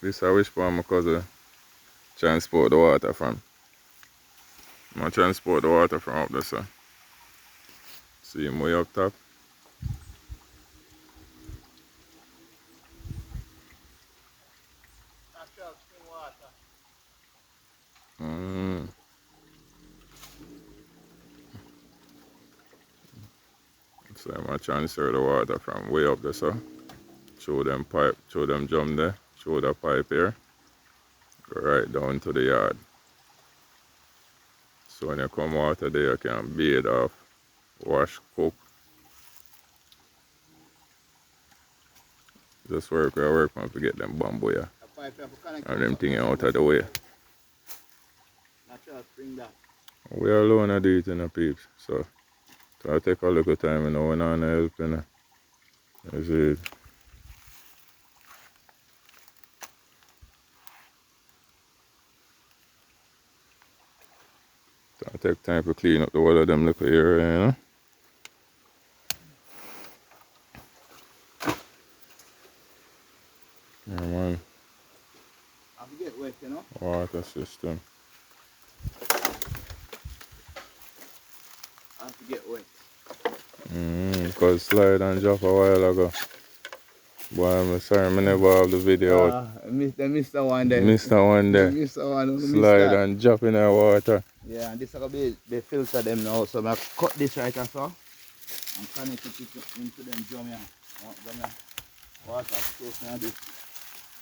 This I wish for my cousin transport the water from. I transport the water from up there, so. See him way up top. Mm. So I transfer the water from way up there, so. Through them pipe, through them drum there, through the pipe here. Go right down to the yard. So when you come water there, you can bathe off, wash, cook. Just work, we work man to get them bamboo here. And them things out of the way. We alone are do it in the peeps. So I take a little time, you know, when I'm helping. You see. So I take time to clean up the wall of them little area, you know. Yeah, man. I get wet, you know. Water system. I have to get wet. Because slide and drop a while ago. Boy, I'm sorry, I never have the video out. I missed the one there. Missed that one there. Missed the one. Slide and drop in the water. Yeah, and this is going to be the filter them now. So I'm going to cut this right after. And connect it into them drum here. Water soaking in this.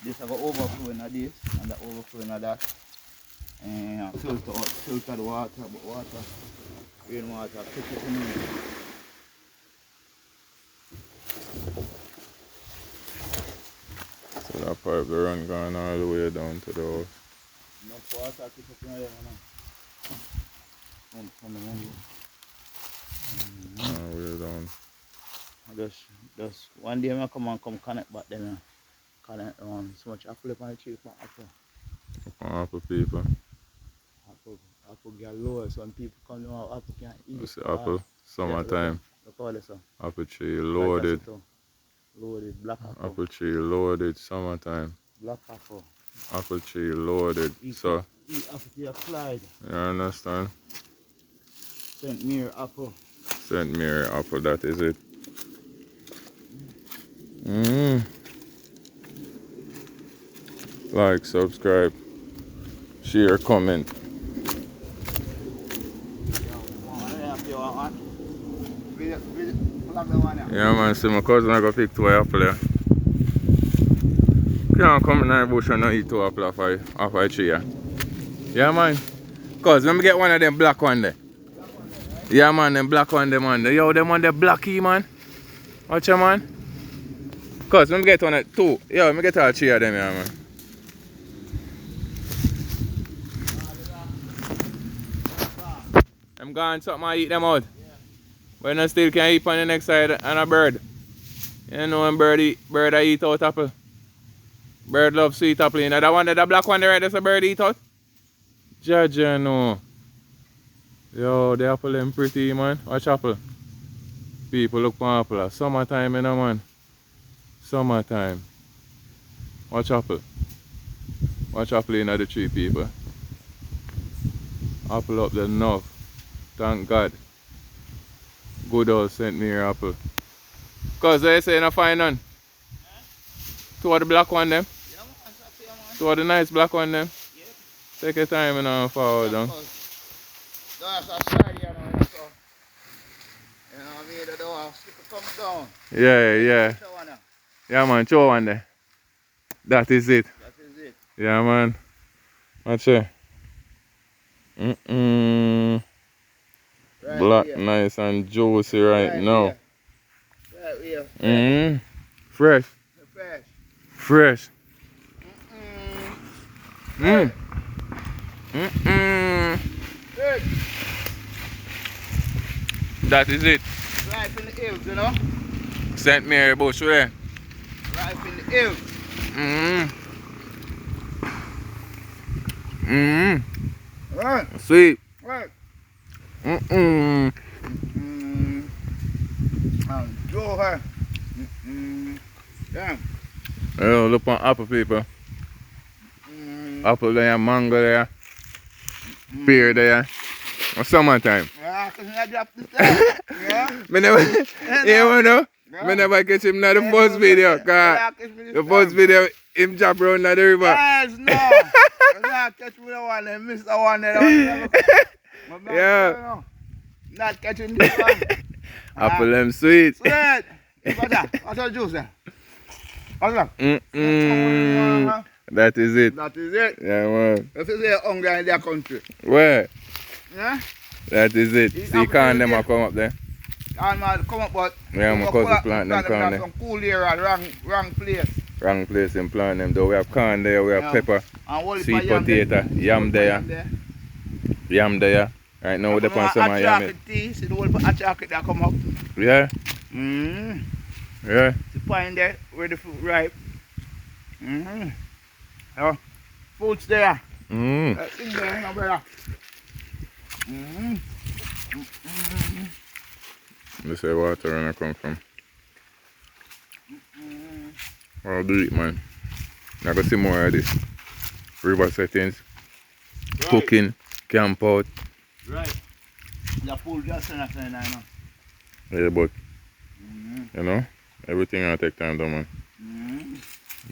This is going to overflow in this and the overflow in that. And filter the water, rainwater, put it in there. So that pipe the run going all the way down to the house. Enough water to put in there now. From the money. All the way down. Just one day I come connect back then. Connect so much apple upon the tree for apple. Upon apple people. Apple get lower, so when people come down, apple can't eat. You see apple, summertime. Look all this. Apple tree loaded. Loaded, black apple. Apple tree loaded, summertime. Black apple. Apple tree loaded. So, eat apple tree applied. you understand? St. Mary apple. St. Mary apple, that is it. Like, subscribe, share, comment. Yeah man, see my cousin I go pick 2 apple here. Can't come in the bush and not eat 2 apple off a tree here. Yeah man. Cause let me get one of them black one there. Yeah man, them black one them man. Yo, them one the blacky man. Watch ya man. Cause let me get one of 2. Yo, let me get all 3 of them here man. I'm going something I eat them out. But I still can eat on the next side and a bird. You know when bird I eat out apple. Bird love sweet apple. You know that one, that black one there, that's a bird eat out? Jaja no. Yo, the apple them pretty man. Watch apple. People look for apple. Summertime you know man. Summertime. Watch apple. Watch apple in the tree people. Apple up there enough. Thank God. Good old St. Mary apple. Cause they say you find none. 2 of the black one them. Yeah, man. 2 of the nice black one them. Yep. Take your time and forward down. That's a side here now, so. You know what I mean? The door come down. Yeah. Yeah man, show one there. That is it. That is it. Yeah man. Watch it. Right Black, here. nice and juicy right now. Here. Right here. Fresh. Fresh. Good. That is it. Right in the hills, you know? St. Mary bush there. Right in the hills. Right. Sweet. Right. Go her. Damn. Oh, look on apple people. Apple there, mango there, pear there. Or summertime. Yeah, because I dropped this time. Yeah. Me never, you know, me never catch him in the first video. Cause the first video, him jump around the river. Yes, no. I catch me the one and miss the one that Yeah. Not catching this one. Apple them sweet. Sweet. What's that? What's the juice then? What's that? That is it. That is it. Yeah, man. This is the hunger in their country. Where? Yeah? That is it. See, corn them a come up there. And man, come up, but Yeah, my cousin plant them corn there. some cool area, wrong place. Wrong place in plant them though. We have corn there, we have Yeah. pepper, And whole sweet heap of potato, yam there, yam there. Right now we depend some on yam. tea, see the whole hot chocolate that come up. Yeah, yeah. The pine there, where the fruit ripe. Yeah. Fruits there. Thing there, no brother. This is water where I come from. I'll do it, man. I go see more of this. River settings, Right. cooking, camp out. Right. The pool just in that line, I know. Yeah, but you know, everything I take time though, man.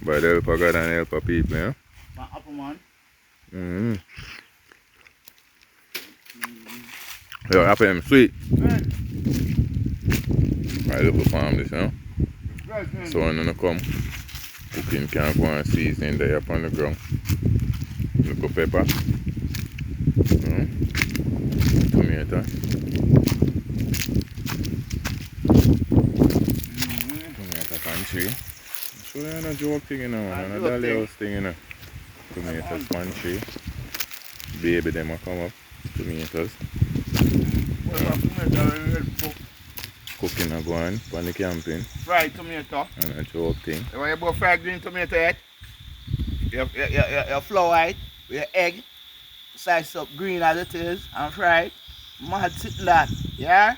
By the help of God and the help of people, yeah. My apple man. Yo, apple them sweet. Right. I look for farm this, you know. Right. So when they come, cooking can go and season there up on the ground. Look pepper. Tomato. Tomato pan tree. So they're not a joke thing, you know, man. A dolly house thing, you know. Tomatoes pan tree. Baby them will come up. Tomatoes. Cooking a go on the camping. Fried tomato. And a joke thing. You want to fried green tomato head? Your flour it with your egg, slice up green as it is, and fried. Mad sitting that, yeah?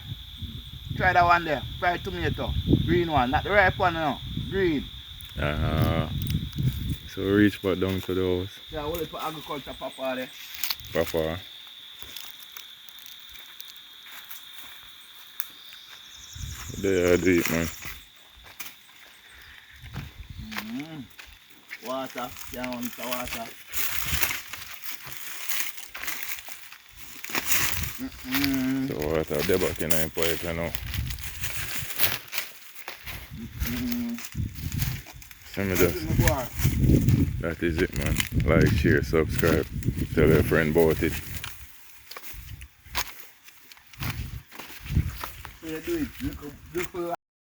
Try that one there, fried tomato, green one, not the ripe one now, green. So reach back down to the house. Yeah, we'll put agriculture papa there. Papa. There I do it, man. Water, down to water. So water, they're back in the pipe, you know. So me just, that is it, man. Like, share, subscribe, tell your friend about it. Yeah, do it. Look